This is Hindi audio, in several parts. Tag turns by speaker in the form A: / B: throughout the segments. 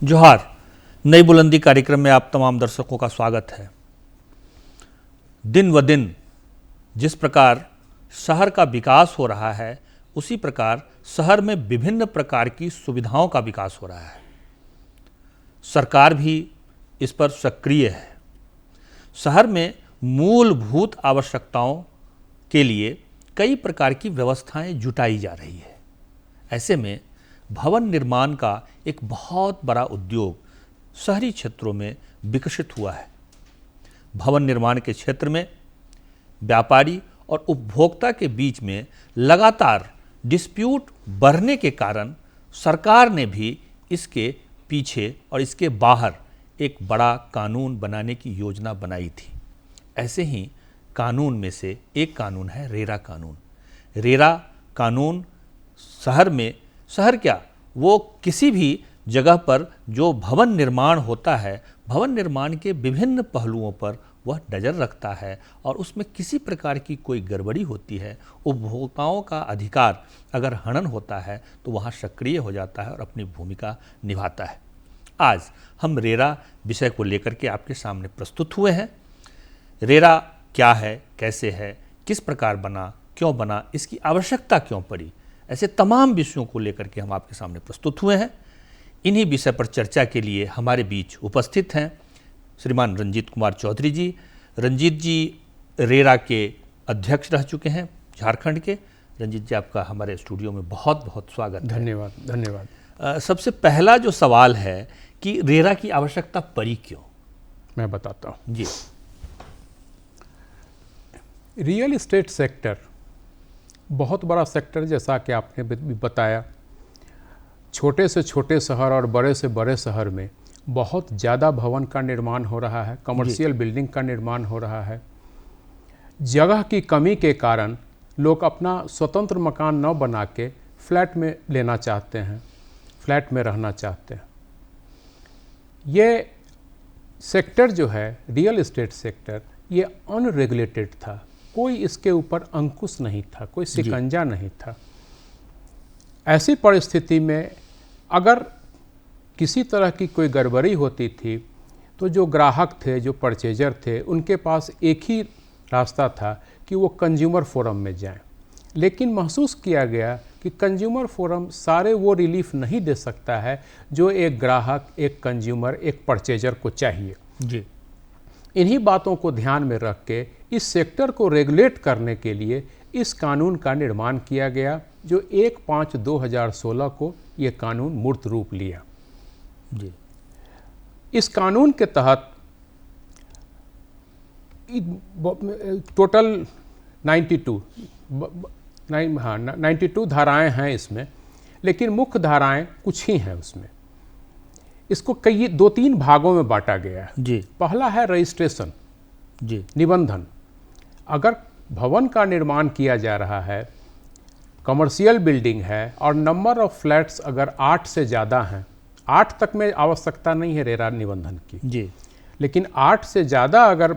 A: जोहार। नई बुलंदी कार्यक्रम में आप तमाम दर्शकों का स्वागत है। दिन व दिन जिस प्रकार शहर का विकास हो रहा है, उसी प्रकार शहर में विभिन्न प्रकार की सुविधाओं का विकास हो रहा है। सरकार भी इस पर सक्रिय है। शहर में मूलभूत आवश्यकताओं के लिए कई प्रकार की व्यवस्थाएं जुटाई जा रही है। ऐसे में भवन निर्माण का एक बहुत बड़ा उद्योग शहरी क्षेत्रों में विकसित हुआ है। भवन निर्माण के क्षेत्र में व्यापारी और उपभोक्ता के बीच में लगातार डिस्प्यूट बढ़ने के कारण सरकार ने भी इसके पीछे और इसके बाहर एक बड़ा कानून बनाने की योजना बनाई थी। ऐसे ही कानून में से एक कानून है रेरा कानून। रेरा कानून शहर क्या, वो किसी भी जगह पर जो भवन निर्माण होता है, भवन निर्माण के विभिन्न पहलुओं पर वह नज़र रखता है और उसमें किसी प्रकार की कोई गड़बड़ी होती है, उपभोक्ताओं का अधिकार अगर हनन होता है तो वहाँ सक्रिय हो जाता है और अपनी भूमिका निभाता है। आज हम रेरा विषय को लेकर के आपके सामने प्रस्तुत हुए हैं। रेरा क्या है, कैसे है, किस प्रकार बना, क्यों बना, इसकी आवश्यकता क्यों पड़ी, ऐसे तमाम विषयों को लेकर के हम आपके सामने प्रस्तुत हुए हैं। इन्हीं विषय पर चर्चा के लिए हमारे बीच उपस्थित हैं श्रीमान रंजीत कुमार चौधरी जी। रंजीत जी रेरा के अध्यक्ष रह चुके हैं झारखंड के। रंजीत जी, आपका हमारे स्टूडियो में बहुत बहुत स्वागत है।
B: धन्यवाद।
A: सबसे पहला जो सवाल है कि रेरा की आवश्यकता पड़ी क्यों,
B: मैं बताता हूँ
A: जी।
B: रियल एस्टेट सेक्टर बहुत बड़ा सेक्टर, जैसा कि आपने भी बताया। छोटे से छोटे शहर और बड़े से बड़े शहर में बहुत ज़्यादा भवन का निर्माण हो रहा है, कमर्शियल बिल्डिंग का निर्माण हो रहा है। जगह की कमी के कारण लोग अपना स्वतंत्र मकान न बना के फ्लैट में लेना चाहते हैं, फ्लैट में रहना चाहते हैं। ये सेक्टर जो है रियल एस्टेट सेक्टर, ये अनरेगुलेटेड था। कोई इसके ऊपर अंकुश नहीं था, कोई शिकंजा नहीं था। ऐसी परिस्थिति में अगर किसी तरह की कोई गड़बड़ी होती थी तो जो ग्राहक थे, जो परचेजर थे, उनके पास एक ही रास्ता था कि वो कंज्यूमर फोरम में जाएं। लेकिन महसूस किया गया कि कंज्यूमर फोरम सारे वो रिलीफ नहीं दे सकता है जो एक ग्राहक, एक कंज्यूमर, एक परचेजर को चाहिए
A: जी।
B: इन्हीं बातों को ध्यान में रख के इस सेक्टर को रेगुलेट करने के लिए इस कानून का निर्माण किया गया, जो 1/5/2016 को ये कानून मूर्त रूप लिया
A: जी।
B: इस कानून के तहत टोटल 92 धाराएं हैं इसमें, लेकिन मुख्य धाराएं कुछ ही हैं उसमें। इसको कई 2-3 भागों में बांटा गया है
A: जी।
B: पहला है रजिस्ट्रेशन,
A: जी।
B: निबंधन। अगर भवन का निर्माण किया जा रहा है, कमर्शियल बिल्डिंग है और नंबर ऑफ फ्लैट्स अगर 8 से ज़्यादा हैं, 8 तक में आवश्यकता नहीं है रेरा निबंधन की
A: जी।
B: लेकिन 8 से ज़्यादा अगर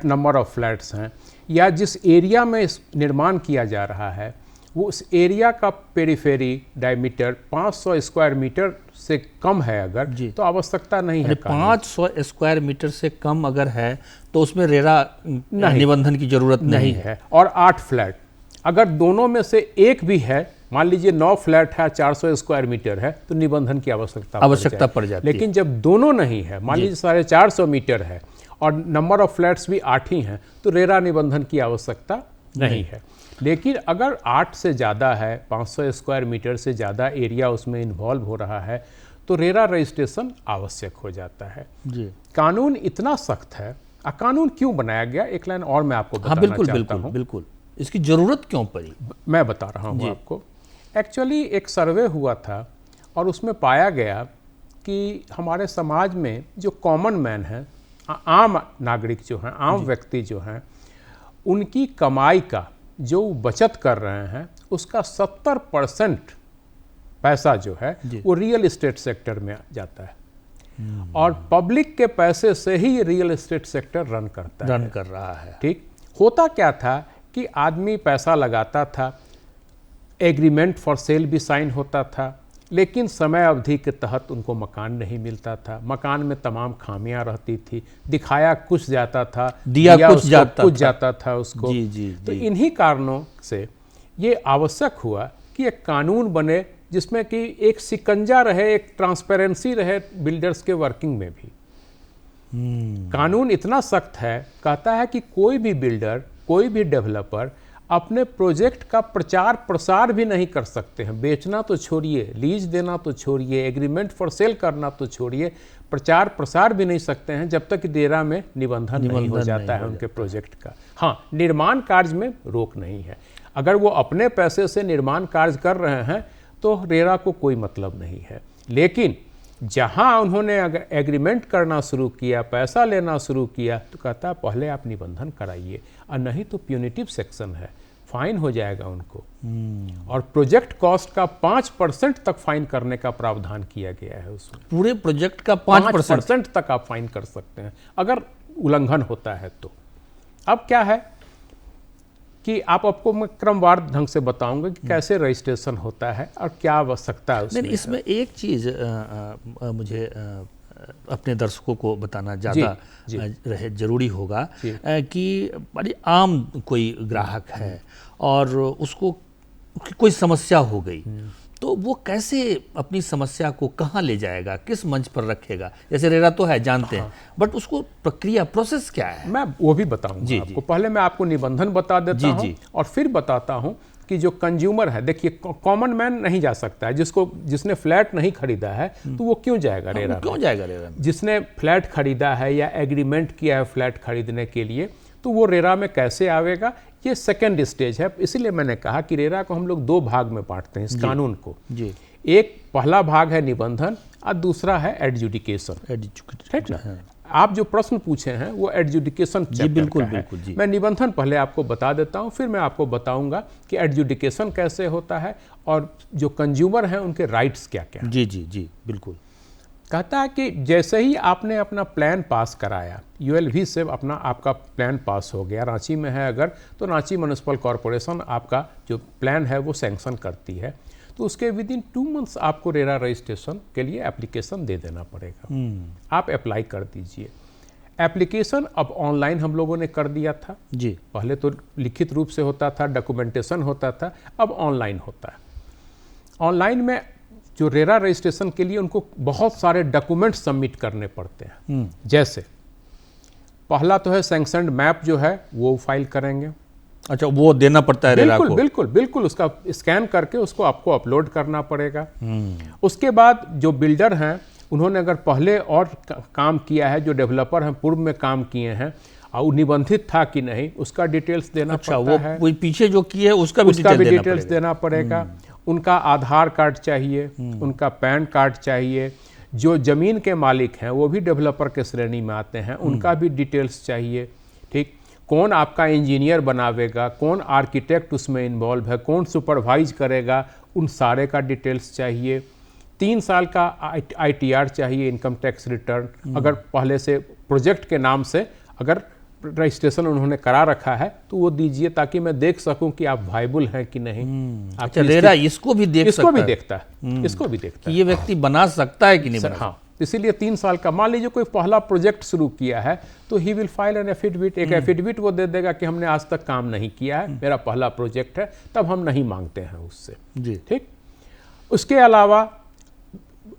B: नंबर ऑफ फ्लैट्स हैं या जिस एरिया में निर्माण किया जा रहा है वो उस एरिया का पेरिफेरी डायमीटर 500 स्क्वायर मीटर से कम है अगर, तो आवश्यकता नहीं है।
A: 500 स्क्वायर मीटर से कम अगर है तो उसमें रेरा निबंधन की जरूरत नहीं है।
B: और 8 फ्लैट अगर दोनों में से एक भी है, मान लीजिए 9 फ्लैट है, 400 स्क्वायर मीटर है, तो निबंधन की आवश्यकता
A: पड़ जाती है।
B: लेकिन जब दोनों नहीं है, मान लीजिए 450 मीटर है और नंबर ऑफ फ्लैट्स भी 8 ही हैं, तो रेरा निबंधन की आवश्यकता नहीं है। लेकिन अगर 8 से ज़्यादा है, 500 स्क्वायर मीटर से ज़्यादा एरिया उसमें इन्वॉल्व हो रहा है, तो रेरा रजिस्ट्रेशन आवश्यक हो जाता है
A: जी।
B: कानून इतना सख्त है। कानून क्यों बनाया गया, एक लाइन और मैं आपको बताना चाहता हूं।
A: बिल्कुल। इसकी ज़रूरत क्यों पड़ी,
B: मैं बता रहा हूं आपको। एक्चुअली एक सर्वे हुआ था और उसमें पाया गया कि हमारे समाज में जो कॉमन मैन है, आम नागरिक जो हैं, आम व्यक्ति जो हैं, उनकी कमाई का जो बचत कर रहे हैं उसका 70% पैसा जो है वो रियल एस्टेट सेक्टर में जाता है और पब्लिक के पैसे से ही रियल एस्टेट सेक्टर रन कर रहा है। ठीक होता क्या था कि आदमी पैसा लगाता था, एग्रीमेंट फॉर सेल भी साइन होता था, लेकिन समय अवधि के तहत उनको मकान नहीं मिलता था, मकान में तमाम खामियां रहती थी, दिखाया कुछ जाता था,
A: दिया कुछ
B: जाता था उसको।
A: जी जी
B: तो
A: जी।
B: इन्हीं कारणों से ये आवश्यक हुआ कि एक कानून बने जिसमें कि एक शिकंजा रहे, एक ट्रांसपेरेंसी रहे बिल्डर्स के वर्किंग में भी। कानून इतना सख्त है, कहता है कि कोई भी बिल्डर, कोई भी डेवलपर अपने प्रोजेक्ट का प्रचार प्रसार भी नहीं कर सकते हैं। बेचना तो छोड़िए, लीज देना तो छोड़िए, एग्रीमेंट फॉर सेल करना तो छोड़िए, प्रचार प्रसार भी नहीं सकते हैं जब तक रेरा में निबंधन नहीं हो जाता है उनके प्रोजेक्ट का। हाँ, निर्माण कार्य में रोक नहीं है। अगर वो अपने पैसे से निर्माण कार्य कर रहे हैं तो रेरा को कोई मतलब नहीं है। लेकिन जहां उन्होंने अगर एग्रीमेंट करना शुरू किया, पैसा लेना शुरू किया, तो कहता है पहले आप निबंधन कराइए, और नहीं तो प्यूनिटिव सेक्शन है, फाइन हो जाएगा उनको। और प्रोजेक्ट कॉस्ट का 5% तक फाइन करने का प्रावधान किया गया है उसमें।
A: पूरे प्रोजेक्ट का 5%
B: तक आप फाइन कर सकते हैं अगर उल्लंघन होता है तो। अब क्या है कि आपको मैं क्रमवार ढंग से बताऊंगा कि कैसे रजिस्ट्रेशन होता है और क्या आवश्यकता है उसमें।
A: नहीं, इसमें एक चीज़ मुझे अपने दर्शकों को बताना ज़्यादा रहे जरूरी होगा कि बड़ी आम कोई ग्राहक है और उसको कोई समस्या हो गई, तो वो कैसे अपनी समस्या को कहाँ ले जाएगा, किस मंच पर रखेगा? जैसे रेरा तो है, जानते हैं, बट उसको प्रक्रिया, प्रोसेस क्या है?
B: मैं वो भी बताऊंगा आपको। पहले मैं आपको निबंधन बता देता हूँ और फिर बताता हूँ कि जो कंज्यूमर है, देखिए कॉमन मैन नहीं जा सकता है, जिसने फ्लैट नहीं खरीदा है तो वो क्यों जाएगा रेरा?
A: क्यों जाएगा रेरा?
B: जिसने फ्लैट खरीदा है या एग्रीमेंट किया है फ्लैट खरीदने के लिए, तो वो रेरा में कैसे आवेगा? ये सेकेंड स्टेज है। इसलिए मैंने कहा कि रेरा को हम लोग दो भाग में बांटते हैं इस कानून को। एक पहला भाग है निबंधन और दूसरा है एडजुडिकेशन। ठीक ना? आप जो प्रश्न पूछे हैं वो एडजुडिकेशन चैप्टर का है। मैं निबंधन पहले आपको बता देता हूं, फिर मैं आपको बताऊंगा कि एडजुडिकेशन कैसे होता है और जो कंज्यूमर हैं उनके राइट्स क्या क्या।
A: जी जी जी, बिल्कुल।
B: कहता है कि जैसे ही आपने अपना प्लान पास कराया, यूएलवी से आपका प्लान पास हो गया, रांची में है अगर, तो रांची म्युनिसिपल कॉरपोरेशन आपका जो प्लान है वो सैंक्शन करती है, तो उसके विद इन 2 मंथ्स आपको रेरा रजिस्ट्रेशन के लिए एप्लीकेशन दे देना पड़ेगा। आप अप्लाई कर दीजिए। एप्लीकेशन अब ऑनलाइन हम लोगों ने कर दिया था जी। पहले तो लिखित रूप से होता था, डॉक्यूमेंटेशन होता था, अब ऑनलाइन होता है। ऑनलाइन में जो रेरा रजिस्ट्रेशन के लिए उनको बहुत सारे डॉक्यूमेंट सबमिट करने पड़ते हैं। जैसे पहला तो है सैंक्शनड मैप जो है वो फाइल करेंगे।
A: अच्छा, वो देना पड़ता है रेरा को?
B: बिल्कुल बिल्कुल, उसका स्कैन करके उसको आपको अपलोड करना पड़ेगा। उसके बाद जो बिल्डर हैं उन्होंने अगर पहले और काम किया है, जो डेवलपर हैं पूर्व में काम किए हैं और निबंधित था कि नहीं, उसका डिटेल्स देना पड़ता है।
A: वो पीछे जो किए उसका भी
B: डिटेल्स देना पड़ेगा। उनका आधार कार्ड चाहिए, उनका पैन कार्ड चाहिए। जो जमीन के मालिक हैं वो भी डेवलपर के श्रेणी में आते हैं, उनका भी डिटेल्स चाहिए। ठीक, कौन आपका इंजीनियर बनावेगा, कौन आर्किटेक्ट उसमें इन्वॉल्व है, कौन सुपरवाइज करेगा, उन सारे का डिटेल्स चाहिए। 3 साल का ITR चाहिए, इनकम टैक्स रिटर्न। अगर पहले से प्रोजेक्ट के नाम से अगर रजिस्ट्रेशन उन्होंने करा रखा है तो वो दीजिए, ताकि मैं देख सकूं कि आप वायबल हैं कि नहीं।
A: अच्छा, रेरा इसको भी देखता
B: है, इसको भी देखता है
A: ये व्यक्ति बना सकता है कि नहीं बना।
B: हाँ, इसीलिए 3 साल का, मान लीजिए कोई पहला प्रोजेक्ट शुरू किया है तो he will file an affidavit. एक एफिडेविट वो दे देगा कि हमने आज तक काम नहीं किया है, मेरा पहला प्रोजेक्ट है, तब हम नहीं मांगते हैं उससे जी। ठीक, उसके अलावा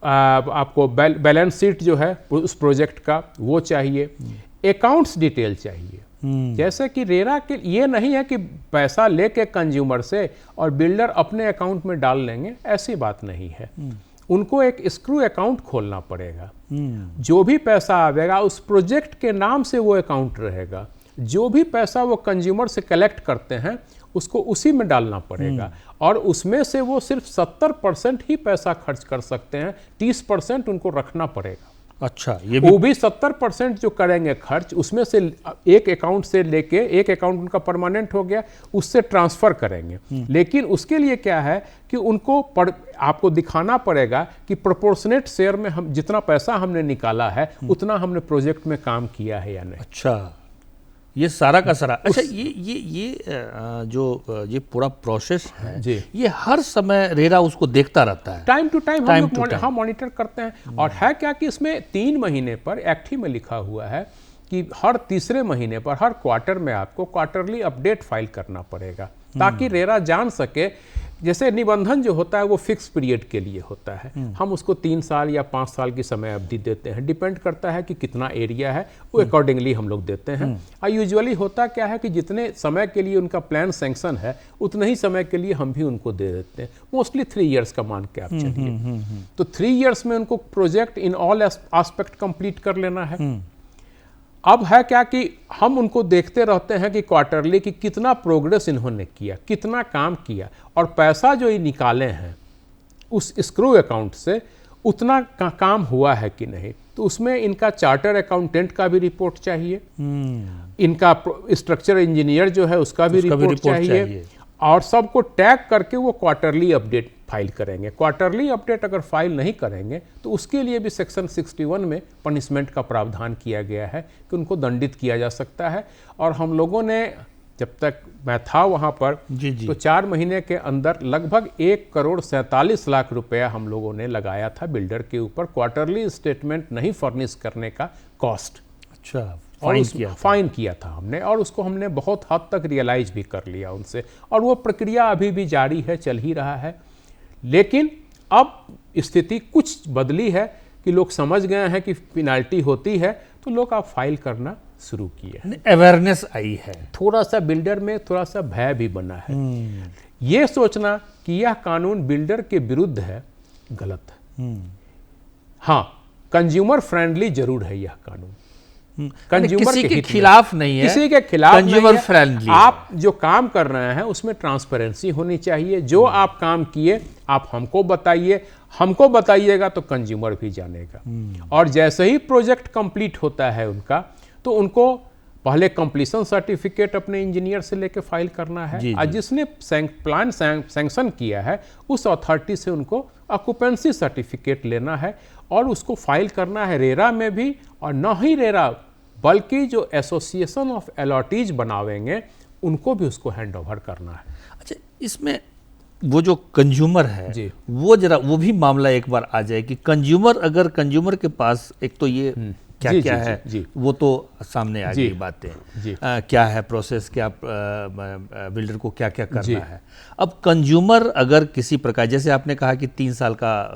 B: आपको बैलेंस शीट जो है उस प्रोजेक्ट का वो चाहिए। अकाउंट्स डिटेल चाहिए। जैसे कि रेरा के ये नहीं है कि पैसा लेके कंज्यूमर से और बिल्डर अपने अकाउंट में डाल लेंगे, ऐसी बात नहीं है। उनको एक स्क्रू अकाउंट खोलना पड़ेगा। जो भी पैसा आवेगा उस प्रोजेक्ट के नाम से वो अकाउंट रहेगा। जो भी पैसा वो कंज्यूमर से कलेक्ट करते हैं उसको उसी में डालना पड़ेगा, और उसमें से वो सिर्फ 70% ही पैसा खर्च कर सकते हैं, 30% उनको रखना पड़ेगा।
A: अच्छा,
B: ये भी वो भी 70% जो करेंगे खर्च, उसमें से एक अकाउंट से लेके, एक अकाउंट उनका परमानेंट हो गया, उससे ट्रांसफर करेंगे। लेकिन उसके लिए क्या है कि उनको आपको दिखाना पड़ेगा कि प्रोपोर्शनेट शेयर में हम जितना पैसा हमने निकाला है उतना हमने प्रोजेक्ट में काम किया है या नहीं।
A: अच्छा, ये सारा का सारा। अच्छा, ये पूरा प्रोसेस है
B: जी,
A: ये हर समय रेरा उसको देखता रहता है,
B: टाइम टू टाइम
A: Time
B: हम
A: to
B: लोग
A: time।
B: हाँ मॉनिटर करते हैं। और है क्या कि इसमें 3 महीने पर एक्ट ही में लिखा हुआ है कि हर तीसरे महीने पर, हर क्वार्टर में आपको क्वार्टरली अपडेट फाइल करना पड़ेगा, ताकि रेरा जान सके। जैसे निबंधन जो होता है वो फिक्स पीरियड के लिए होता है, हम उसको 3 साल या 5 साल की समय अवधि देते हैं, डिपेंड करता है कि कितना एरिया है, वो अकॉर्डिंगली हम लोग देते हैं। और यूजुअली होता क्या है कि जितने समय के लिए उनका प्लान सैंक्शन है उतने ही समय के लिए हम भी उनको दे देते हैं, मोस्टली 3 इयर्स का मान के आप चलिए। तो 3 इयर्स में उनको project in all aspect complete कर लेना है। अब है क्या कि हम उनको देखते रहते हैं कि क्वार्टरली कि कितना प्रोग्रेस इन्होंने किया, कितना काम किया, और पैसा जो ये निकाले हैं उस स्क्रू अकाउंट से उतना काम हुआ है कि नहीं। तो उसमें इनका चार्टर अकाउंटेंट का भी रिपोर्ट चाहिए, इनका स्ट्रक्चर इंजीनियर जो है उसका भी रिपोर्ट चाहिए, और सबको टैग करके वो क्वार्टरली अपडेट फाइल करेंगे। क्वार्टरली अपडेट अगर फाइल नहीं करेंगे तो उसके लिए भी सेक्शन 61 में पनिशमेंट का प्रावधान किया गया है कि उनको दंडित किया जा सकता है। और हम लोगों ने, जब तक मैं था वहाँ पर, तो 4 महीने के अंदर लगभग 1,47,00,000 रुपया हम लोगों ने लगाया था बिल्डर के ऊपर क्वार्टरली स्टेटमेंट नहीं फर्निश करने का कॉस्ट।
A: अच्छा,
B: फाइन किया था हमने, और उसको हमने बहुत हद तक रियलाइज भी कर लिया उनसे, और वो प्रक्रिया अभी भी जारी है, चल ही रहा है। लेकिन अब स्थिति कुछ बदली है कि लोग समझ गए हैं कि पेनाल्टी होती है, तो लोग अब फाइल करना शुरू किए,
A: अवेयरनेस आई है,
B: थोड़ा सा बिल्डर में थोड़ा सा भय भी बना है। ये सोचना कि यह कानून बिल्डर के विरुद्ध है, गलत है। हाँ, कंज्यूमर फ्रेंडली जरूर है यह कानून, कंज्यूमर
A: किसी के खिलाफ नहीं है,
B: किसी के खिलाफ
A: कंज्यूमर फ्रेंडली।
B: आप जो काम कर रहे हैं उसमें ट्रांसपेरेंसी होनी चाहिए। जो आप काम किए आप हमको बताइए, हमको बताइएगा तो कंज्यूमर भी जानेगा। और जैसे ही प्रोजेक्ट कंप्लीट होता है उनका, तो उनको पहले कंप्लीशन सर्टिफिकेट अपने इंजीनियर से लेके फाइल करना है, और जिसने प्लान सैंक्शन किया है उस अथॉरिटी से उनको ऑक्यूपेंसी सर्टिफिकेट लेना है, और उसको फाइल करना है रेरा में भी। और न ही रेरा बल्कि जो एसोसिएशन ऑफ अलॉटीज बनावेंगे उनको भी उसको हैंड ओवर करना है।
A: अच्छा, इसमें वो जो कंज्यूमर है
B: जी,
A: वो जरा वो भी मामला एक बार आ जाए कि कंज्यूमर, अगर कंज्यूमर के पास एक तो ये क्या
B: जी,
A: क्या
B: जी,
A: है
B: जी,
A: वो तो सामने आ गई
B: जी,
A: बातें,
B: जी,
A: क्या है प्रोसेस, क्या बिल्डर को क्या क्या करना है। अब कंज्यूमर अगर किसी प्रकार, जैसे आपने कहा कि 3 साल का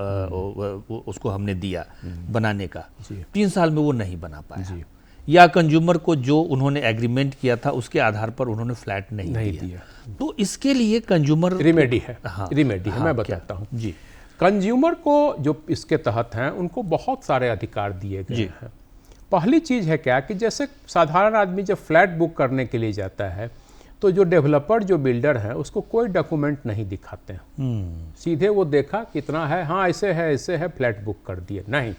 A: उसको हमने दिया बनाने का, 3 साल में वो नहीं बना पाया, या कंज्यूमर को जो उन्होंने एग्रीमेंट किया था उसके आधार पर उन्होंने फ्लैट नहीं दिया, तो इसके लिए कंज्यूमर
B: रिमेडी है।
A: हाँ,
B: रिमेडी है, मैं बताता हूँ
A: जी।
B: कंज्यूमर को जो इसके तहत हैं उनको बहुत सारे अधिकार दिए गए हैं। पहली चीज़ है क्या कि जैसे साधारण आदमी जब फ्लैट बुक करने के लिए जाता है तो जो डेवलपर, जो बिल्डर है, उसको कोई डॉक्यूमेंट नहीं दिखाते हैं, सीधे वो देखा कितना है, हाँ ऐसे है, फ्लैट बुक कर दिए। नहीं,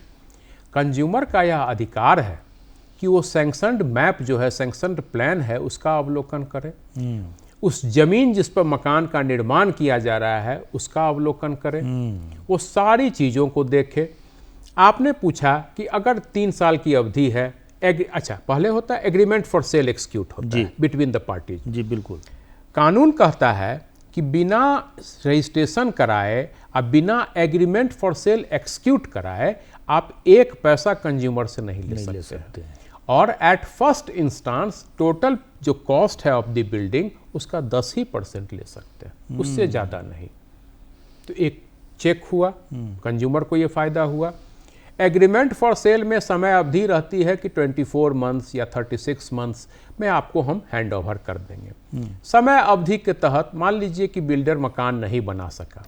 B: कंज्यूमर का यह अधिकार है कि वो सैंक्शनड मैप जो है, सैंक्शनड प्लान है, उसका अवलोकन करे, उस जमीन जिस पर मकान का निर्माण किया जा रहा है उसका अवलोकन करें, वो सारी चीज़ों को देखे। आपने पूछा कि अगर 3 साल की अवधि है, अच्छा पहले होता है एग्रीमेंट फॉर सेल एक्सक्यूट होता है बिटवीन द पार्टीज।
A: जी बिल्कुल।
B: कानून कहता है कि बिना रजिस्ट्रेशन कराए और बिना एग्रीमेंट फॉर सेल एक्सक्यूट कराए आप 1 पैसा कंज्यूमर से नहीं ले सकते हैं। और एट फर्स्ट इंस्टांस टोटल जो कॉस्ट है ऑफ द बिल्डिंग उसका 10% ले सकते हैं, उससे ज़्यादा नहीं। तो एक चेक हुआ, कंज्यूमर को ये फ़ायदा हुआ। एग्रीमेंट फॉर सेल में समय अवधि रहती है कि 24 मंथ्स या 36 मंथ्स में आपको हम हैंड ओवर कर देंगे। समय अवधि के तहत मान लीजिए कि बिल्डर मकान नहीं बना सका,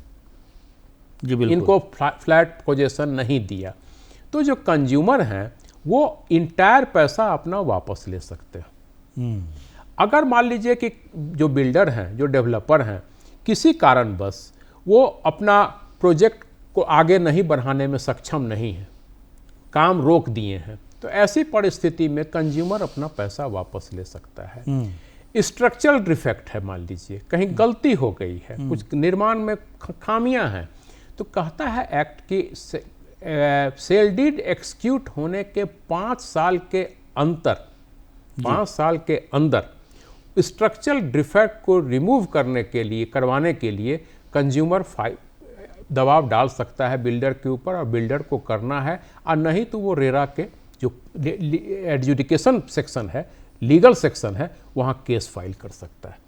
A: जी बिल्कुल,
B: इनको फ्लैट पोजीशन नहीं दिया, तो जो कंज्यूमर हैं वो इंटायर पैसा अपना वापस ले सकते हैं। अगर मान लीजिए कि जो बिल्डर हैं, जो डेवलपर हैं, किसी कारणवश वो अपना प्रोजेक्ट को आगे नहीं बढ़ाने में सक्षम नहीं है, काम रोक दिए हैं, तो ऐसी परिस्थिति में कंज्यूमर अपना पैसा वापस ले सकता है। स्ट्रक्चरल डिफेक्ट है, मान लीजिए कहीं गलती हो गई है, कुछ निर्माण में खामियां हैं, तो कहता है एक्ट की सेल डीड एक्सक्यूट होने के 5 साल के अंतर 5 साल के अंदर स्ट्रक्चरल डिफेक्ट को रिमूव करवाने के लिए कंज्यूमर दबाव डाल सकता है बिल्डर के ऊपर, और बिल्डर को करना है, और नहीं तो वो रेरा के जो एडजुडिकेशन सेक्शन है, लीगल सेक्शन है, वहाँ केस फाइल कर सकता है।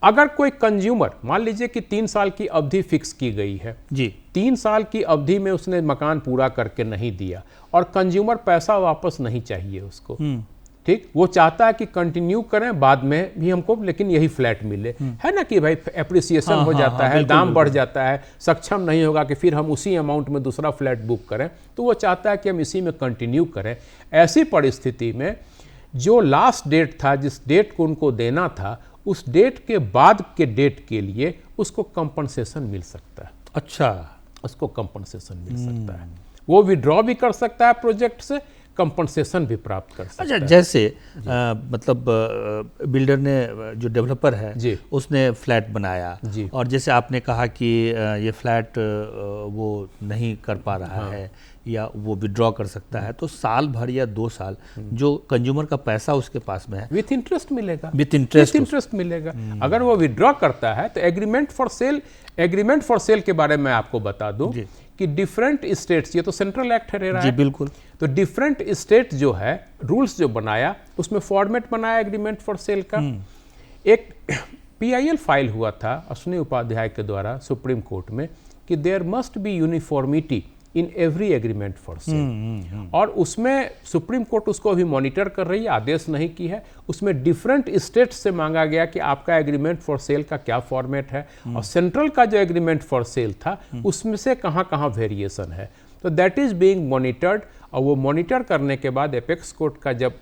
B: अगर कोई कंज्यूमर, मान लीजिए कि 3 साल की अवधि फिक्स की गई है
A: जी,
B: 3 साल की अवधि में उसने मकान पूरा करके नहीं दिया और कंज्यूमर पैसा वापस नहीं चाहिए उसको, ठीक, वो चाहता है कि कंटिन्यू करें बाद में भी हमको, लेकिन यही फ्लैट मिले, है ना कि भाई एप्रिसिएशन हो जाता है, दाम बढ़ जाता है, सक्षम नहीं होगा कि फिर हम उसी अमाउंट में दूसरा फ्लैट बुक करें, तो वो चाहता है कि हम इसी में कंटिन्यू करें। ऐसी परिस्थिति में जो लास्ट डेट था, जिस डेट को उनको देना था, उस डेट के बाद के डेट के लिए उसको कंपनसेशन मिल सकता है।
A: अच्छा,
B: उसको कंपनसेशन मिल सकता है, वो विड्रॉ भी कर सकता है प्रोजेक्ट से, कंपनसेशन भी प्राप्त कर सकता
A: अच्छा,
B: है।
A: जैसे मतलब बिल्डर ने, जो डेवलपर है
B: जी,
A: उसने फ्लैट बनाया,
B: जी,
A: और जैसे आपने कहा कि ये फ्लैट वो नहीं कर पा रहा है या वो विड्रॉ कर सकता है, तो साल भर या 2 साल जो कंज्यूमर का पैसा उसके पास में है
B: विथ इंटरेस्ट मिलेगा,
A: विथ इंटरेस्ट
B: मिलेगा। अगर वो विड्रॉ करता है तो एग्रीमेंट फॉर सेल के बारे में आपको बता दूं कि डिफरेंट स्टेट्स, ये तो सेंट्रल एक्ट है रेरा,
A: जी बिल्कुल,
B: तो डिफरेंट स्टेट जो है रूल्स जो बनाया, उसमें फॉर्मेट बनाया एग्रीमेंट फॉर सेल का। एक PIL फाइल हुआ था अश्विनी उपाध्याय के द्वारा सुप्रीम कोर्ट में कि there must be uniformity in every agreement for sale, और उसमें सुप्रीम कोर्ट उसको अभी मॉनिटर कर रही है, आदेश नहीं की है। उसमें डिफरेंट स्टेट्स से मांगा गया कि आपका एग्रीमेंट फॉर सेल का क्या फॉर्मेट है, और सेंट्रल का जो एग्रीमेंट फॉर सेल था उसमें से कहाँ कहाँ वेरिएशन है, तो दैट इज बीइंग मॉनिटर्ड। और वो मॉनिटर करने के बाद एपेक्स कोर्ट का जब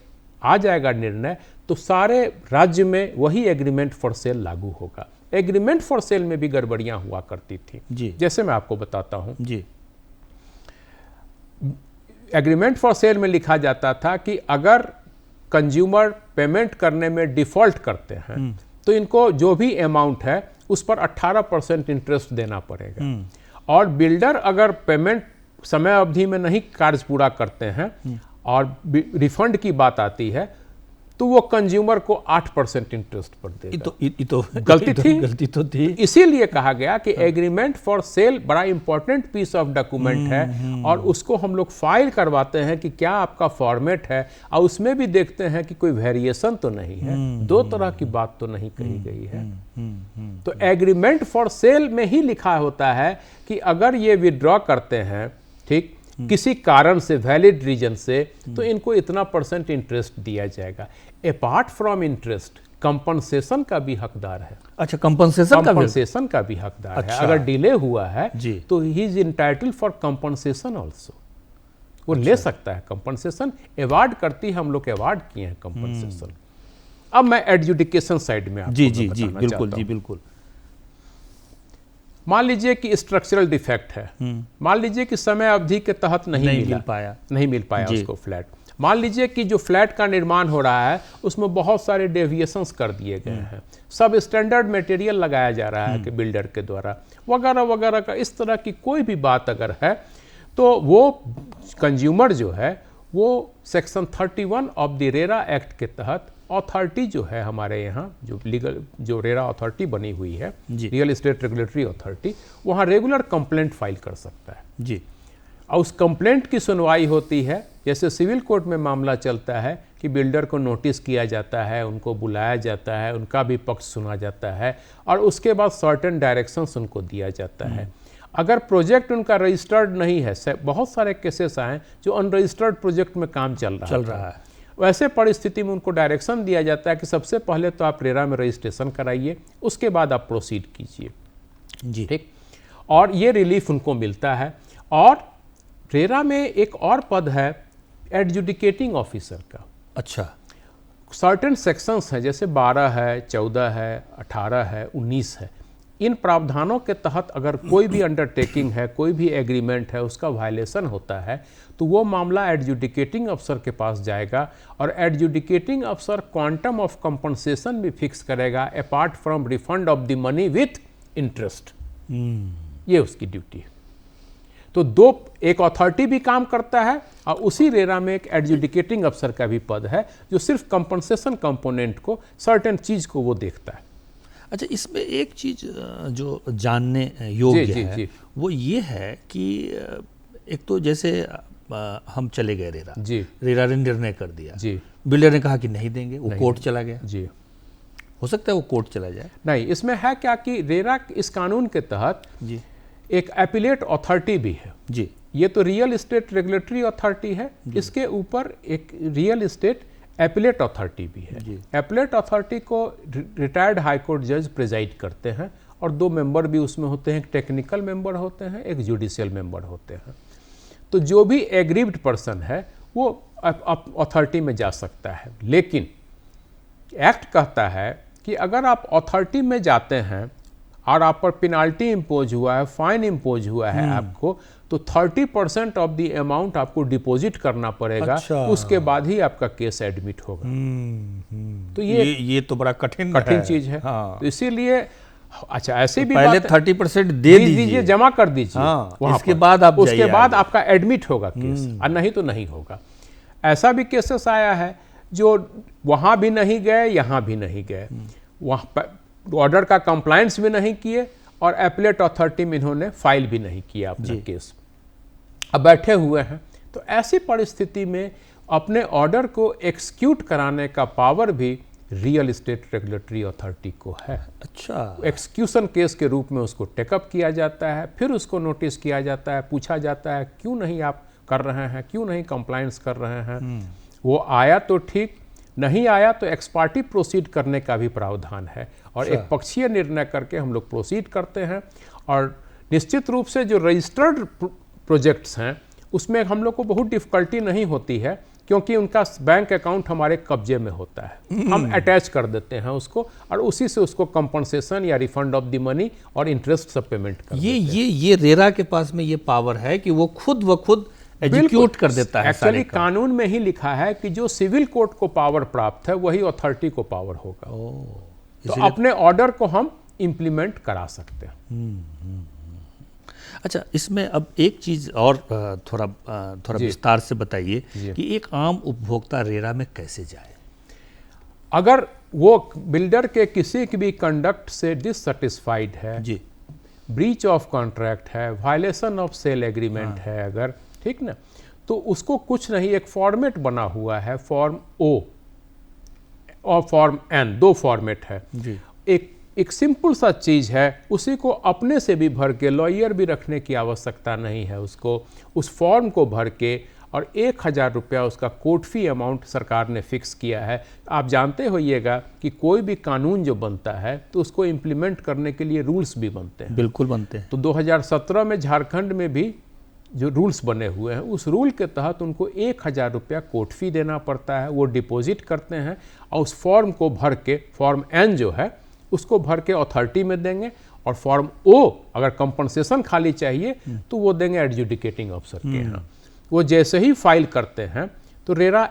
B: आ जाएगा निर्णय, तो सारे राज्य में वही एग्रीमेंट फॉर सेल लागू होगा। एग्रीमेंट फॉर सेल में भी गड़बड़ियां हुआ करती थी
A: जी,
B: जैसे मैं आपको बताता हूं
A: जी,
B: एग्रीमेंट फॉर सेल में लिखा जाता था कि अगर कंज्यूमर पेमेंट करने में डिफॉल्ट करते हैं तो इनको जो भी अमाउंट है उस पर 18% इंटरेस्ट देना पड़ेगा, और बिल्डर अगर पेमेंट समय अवधि में नहीं कार्य पूरा करते हैं और रिफंड की बात आती है तो वो कंज्यूमर को 8% इंटरेस्ट पर देगा।
A: ये तो
B: गलती थी। इसीलिए कहा गया कि एग्रीमेंट फॉर सेल बड़ा इंपॉर्टेंट पीस ऑफ डॉक्यूमेंट है, और उसको हम लोग फाइल करवाते हैं कि क्या आपका फॉर्मेट है, और उसमें भी देखते हैं कि कोई वेरिएशन तो नहीं है, 2 तरह की बात तो नहीं कही गई है। तो एग्रीमेंट फॉर सेल में ही लिखा होता है कि अगर ये विड्रॉ करते हैं, ठीक, किसी कारण से, वैलिड रीजन से, तो इनको इतना % इंटरेस्ट दिया जाएगा। अपार्ट फ्रॉम इंटरेस्ट कंपनसेशन का भी हकदार है।
A: अच्छा, कंपनसेशन
B: का भी हकदार
A: अच्छा,
B: है। अगर डिले हुआ है
A: जी,
B: तो he is entitled for compensation also, वो ले सकता है कंपनसेशन। अवार्ड करती है, हम लोग अवार्ड किए हैं कंपनसेशन। अब मैं एडजुडिकेशन साइड में आपको
A: जी, बिल्कुल, जी बिल्कुल।
B: मान लीजिए कि स्ट्रक्चरल डिफेक्ट है, मान लीजिए कि समय अवधि के तहत नहीं मिल पाया उसको फ्लैट। मान लीजिए कि जो फ्लैट का निर्माण हो रहा है उसमें बहुत सारे डेविएशंस कर दिए गए हैं, सब स्टैंडर्ड मटेरियल लगाया जा रहा है कि बिल्डर के द्वारा, वगैरह वगैरह का, इस तरह की कोई भी बात अगर है तो वो कंज्यूमर जो है वो section 31 of the RERA act के तहत अथॉरिटी जो है हमारे यहाँ जो लीगल जो रेरा अथॉरिटी बनी हुई है, रियल एस्टेट रेगुलेटरी अथॉरिटी, वहाँ रेगुलर कंप्लेंट फाइल कर सकता है
A: जी,
B: और उस कंप्लेंट की सुनवाई होती है। जैसे सिविल कोर्ट में मामला चलता है कि बिल्डर को नोटिस किया जाता है, उनको बुलाया जाता है, उनका भी पक्ष सुना जाता है, और उसके बाद सर्टेन डायरेक्शंस उनको दिया जाता है। अगर प्रोजेक्ट उनका रजिस्टर्ड नहीं है, बहुत सारे केसेस आए जो अनरजिस्टर्ड प्रोजेक्ट में काम चल रहा है, वैसे परिस्थिति में उनको डायरेक्शन दिया जाता है कि सबसे पहले तो आप रेरा में रजिस्ट्रेशन कराइए, उसके बाद आप प्रोसीड कीजिए
A: जी,
B: ठीक, और ये रिलीफ उनको मिलता है। और रेरा में एक और पद है एडजुडिकेटिंग ऑफिसर का।
A: अच्छा,
B: सर्टेन सेक्शंस हैं, जैसे 12 है, 14 है, 18 है, 19 है। इन प्रावधानों के तहत अगर कोई भी अंडरटेकिंग है, कोई भी एग्रीमेंट है, उसका वायलेशन होता है तो वो मामला एडजुडिकेटिंग अफसर के पास जाएगा, और एडजुडिकेटिंग अफसर क्वांटम ऑफ कंपनसेशन भी फिक्स करेगा apart from refund of the money with interest. ये उसकी ड्यूटी है। तो दो, एक अथॉरिटी भी काम करता है और उसी रेरा में एक एडजुडिकेटिंग अफसर का भी पद है जो सिर्फ कंपनसेशन कंपोनेंट को, सर्टेन चीज को वो देखता है।
A: अच्छा, इसमें एक चीज जो जानने योग्य
B: जी,
A: है
B: जी।
A: वो ये है कि एक तो जैसे हम चले गए रेरा,
B: जी
A: रेरा ने निर्णय कर दिया,
B: जी
A: बिल्डर ने कहा कि नहीं देंगे, वो
B: नहीं
A: कोर्ट चला गया,
B: जी।
A: हो सकता है वो कोर्ट चला जाए।
B: नहीं, इसमें है क्या कि रेरा इस कानून के तहत
A: जी
B: एक एपिलेट अथॉरिटी भी है।
A: जी
B: ये तो रियल एस्टेट रेगुलेटरी अथॉरिटी है, इसके ऊपर एक रियल एस्टेट एपिलेट अथॉरिटी भी है।
A: जी।
B: एपिलेट अथॉरिटी को रिटायर्ड हाई कोर्ट जज प्रिजाइड करते हैं और 2 मेंबर भी उसमें होते हैं, एक टेक्निकल मेंबर होते हैं, एक जुडिशियल मेंबर होते हैं। तो जो भी एग्रीव्ड पर्सन है वो अथॉरिटी में जा सकता है, लेकिन एक्ट कहता है कि अगर आप अथॉरिटी में जाते हैं और आप पर पेनाल्टी इम्पोज हुआ है, फाइन इम्पोज हुआ है आपको, तो 30% ऑफ द अमाउंट आपको डिपॉजिट करना पड़ेगा।
A: अच्छा।
B: उसके बाद ही आपका केस एडमिट होगा। तो
A: ये तो बड़ा कठिन
B: चीज है।
A: हाँ।
B: तो इसीलिए अच्छा, ऐसे भी
A: पहले
B: बात
A: 30% दे दीजिए,
B: जमा कर दीजिए।
A: हाँ,
B: वहाँ
A: इसके
B: पर।
A: बाद आप
B: उसके
A: जाइए
B: बाद
A: आगे।
B: आपका एडमिट होगा केस, और नहीं तो नहीं होगा। ऐसा भी केसेस आया है जो वहां भी नहीं गए, यहां भी नहीं गए, वहां ऑर्डर का कंप्लायंस भी नहीं किए और एपिलेट अथॉरिटी में इन्होंने फाइल भी नहीं किया अपना केस, अब बैठे हुए हैं। तो ऐसी परिस्थिति में अपने ऑर्डर को एक्सक्यूट कराने का पावर भी रियल एस्टेट रेगुलेटरी अथॉरिटी को है।
A: अच्छा,
B: एक्सक्यूशन केस के रूप में उसको टेकअप किया जाता है, फिर उसको नोटिस किया जाता है, पूछा जाता है क्यों नहीं आप कर रहे हैं, क्यों नहीं कंप्लायंस कर रहे हैं। वो आया तो ठीक, नहीं आया तो एक्सपार्टी प्रोसीड करने का भी प्रावधान है और एक पक्षीय निर्णय करके हम लोग प्रोसीड करते हैं। और निश्चित रूप से जो रजिस्टर्ड प्रोजेक्ट्स हैं उसमें हम लोग को बहुत डिफिकल्टी नहीं होती है, क्योंकि उनका बैंक अकाउंट हमारे कब्जे में होता है, हम अटैच कर देते हैं उसको और उसी से उसको कंपनसेशन या रिफंड ऑफ द मनी और इंटरेस्ट सब पेमेंट कर देते हैं।
A: ये रेरा के पास में ये पावर है कि वो खुद व खुद एग्जीक्यूट कर देता है।
B: एक्चुअली कानून में ही लिखा है कि जो सिविल कोर्ट को पावर प्राप्त है वही अथॉरिटी को पावर होगा। तो अपने ऑर्डर को हम इंप्लीमेंट करा सकते हैं।
A: अच्छा, इसमें अब एक चीज और थोड़ा विस्तार से बताइए कि एक आम उपभोक्ता रेरा में कैसे जाए।
B: अगर वो बिल्डर के किसी भी कंडक्ट से डिससेटिस्फाइड है
A: जी,
B: ब्रीच ऑफ कॉन्ट्रैक्ट है, वायलेशन ऑफ सेल एग्रीमेंट है अगर, ठीक ना, तो उसको कुछ नहीं, एक फॉर्मेट बना हुआ है, फॉर्म ओ और फॉर्म एन, 2 फॉर्मेट है
A: जी।
B: एक सिंपल सा चीज़ है, उसी को अपने से भी भर के, लॉयर भी रखने की आवश्यकता नहीं है उसको, उस फॉर्म को भर के और 1000 रुपया उसका कोर्ट फी अमाउंट सरकार ने फिक्स किया है। आप जानते होइएगा कि कोई भी कानून जो बनता है तो उसको इम्प्लीमेंट करने के लिए रूल्स भी बनते हैं।
A: बिल्कुल बनते हैं।
B: तो 2017 में झारखंड में भी जो रूल्स बने हुए हैं उस रूल के तहत उनको 1000 रुपया कोर्ट फी देना पड़ता है, वो डिपॉजिट करते हैं और उस फॉर्म को भर के, फॉर्म एन जो है उसको भर के अथॉरिटी में देंगे और फॉर्म ओ अगर कंपनसेशन खाली चाहिए तो वो देंगे एडजुडिकेटिंग अफसर के यहाँ। वो जैसे ही फाइल करते हैं तो रेरा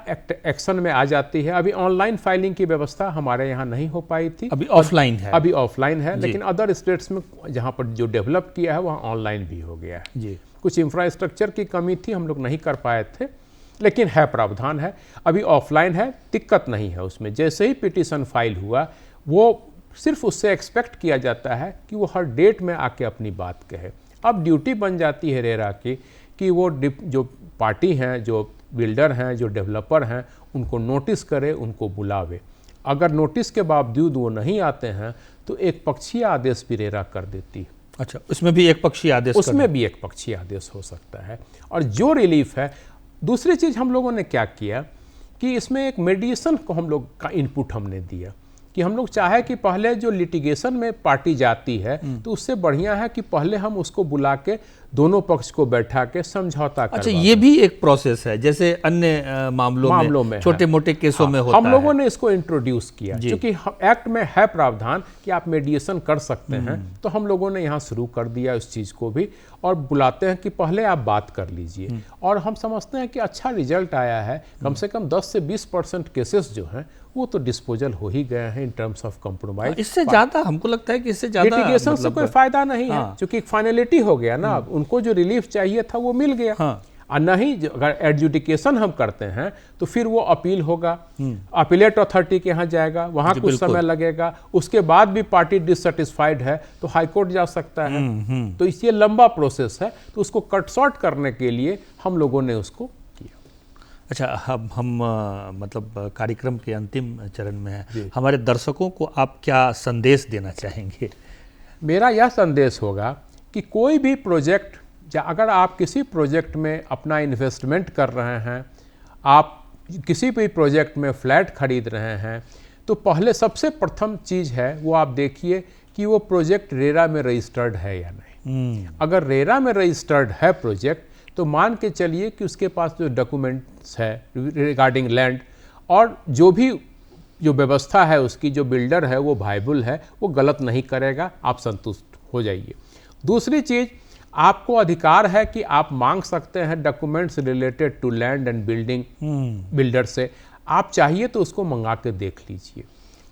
B: एक्शन में आ जाती है। अभी ऑनलाइन फाइलिंग की व्यवस्था हमारे यहाँ नहीं हो पाई थी,
A: अभी ऑफलाइन है।
B: अभी ऑफलाइन है, लेकिन अदर स्टेट्स में जहाँ पर जो डेवलप किया है वहाँ ऑनलाइन भी हो गया है
A: जी।
B: कुछ इंफ्रास्ट्रक्चर की कमी थी, हम लोग नहीं कर पाए थे, लेकिन है, प्रावधान है। अभी ऑफलाइन है, दिक्कत नहीं है उसमें। जैसे ही पिटीशन फाइल हुआ वो सिर्फ उससे एक्सपेक्ट किया जाता है कि वो हर डेट में आके अपनी बात कहे। अब ड्यूटी बन जाती है रेरा की कि वो जो पार्टी हैं, जो बिल्डर हैं, जो डेवलपर हैं, उनको नोटिस करे, उनको बुलावे। अगर नोटिस के बावजूद वो नहीं आते हैं तो एक पक्षीय आदेश भी रेरा कर देती है।
A: अच्छा, उसमें भी एक पक्षीय आदेश,
B: उसमें भी एक पक्षीय आदेश हो सकता है। और जो रिलीफ है, दूसरी चीज़ हम लोगों ने क्या किया कि इसमें एक मेडिएशन को हम लोग का इनपुट हमने दिया कि हम लोग चाहे कि पहले जो लिटिगेशन में पार्टी जाती है तो उससे बढ़िया है कि पहले हम उसको बुला के दोनों पक्ष को बैठा के समझौता करवा।
A: अच्छा, ये भी एक प्रोसेस है जैसे अन्य मामलों में छोटे मोटे केसों में होता है।
B: हम लोगों ने इसको इंट्रोड्यूस किया क्योंकि एक्ट में है प्रावधान कि आप मेडिएशन कर सकते हैं, तो हम लोगों ने यहाँ शुरू कर दिया उस चीज़ को भी और बुलाते हैं कि पहले आप बात कर लीजिए। और हम समझते हैं कि अच्छा रिजल्ट आया है, कम से कम 10 से 20% केसेस जो हैं वो तो डिस्पोजल हो ही गए हैं इन टर्म्स ऑफ कॉम्प्रोमाइज।
A: इससे ज़्यादा हमको लगता है कि इससे ज़्यादा
B: लिटिगेशन से कोई फायदा नहीं है, क्योंकि फाइनलिटी हो गया ना, उनको जो रिलीफ चाहिए था वो मिल गया।
A: हाँ।
B: और नहीं, अगर एडजुडिकेशन हम करते हैं तो फिर वो अपील होगा, अपीलेट अथॉरिटी के यहाँ जाएगा, वहाँ कुछ समय लगेगा, उसके बाद भी पार्टी डिससेटिस्फाइड है तो हाई कोर्ट जा सकता है। तो इसलिए लंबा प्रोसेस है, तो उसको कट शॉर्ट करने के लिए हम लोगों ने उसको किया।
A: अच्छा, हम मतलब कार्यक्रम के अंतिम चरण में हैं, हमारे दर्शकों को आप क्या संदेश देना चाहेंगे?
B: मेरा यह संदेश होगा कि कोई भी प्रोजेक्ट, अगर आप किसी प्रोजेक्ट में अपना इन्वेस्टमेंट कर रहे हैं, आप किसी भी प्रोजेक्ट में फ्लैट खरीद रहे हैं, तो पहले सबसे प्रथम चीज़ है वो आप देखिए कि वो प्रोजेक्ट रेरा में रजिस्टर्ड है या नहीं। अगर रेरा में रजिस्टर्ड है प्रोजेक्ट, तो मान के चलिए कि उसके पास जो डॉक्यूमेंट्स है रिगार्डिंग लैंड और जो व्यवस्था है उसकी, जो बिल्डर है वो वायबल है, वो गलत नहीं करेगा, आप संतुष्ट हो जाइए। दूसरी चीज़, आपको अधिकार है कि आप मांग सकते हैं documents related to land and building builder से। आप चाहिए तो उसको मंगा के देख लीजिए।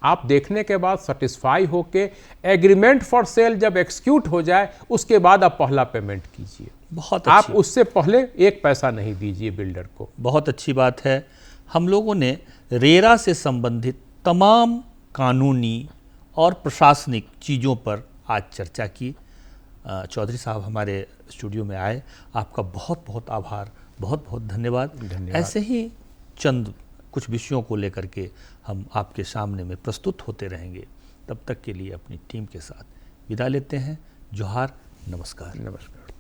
B: आप देखने के बाद सेटिस्फाई होके एग्रीमेंट फॉर सेल जब एक्सिक्यूट हो जाए, उसके बाद आप पहला पेमेंट कीजिए।
A: बहुत
B: आप उससे पहले एक पैसा नहीं दीजिए बिल्डर को।
A: बहुत अच्छी बात है। हम लोगों ने रेरा से संबंधित तमाम कानूनी और प्रशासनिक चीज़ों पर आज चर्चा की। चौधरी साहब हमारे स्टूडियो में आए, आपका बहुत बहुत आभार, बहुत बहुत धन्यवाद। ऐसे ही चंद कुछ विषयों को लेकर के हम आपके सामने में प्रस्तुत होते रहेंगे। तब तक के लिए अपनी टीम के साथ विदा लेते हैं। जोहार, नमस्कार।
B: नमस्कार।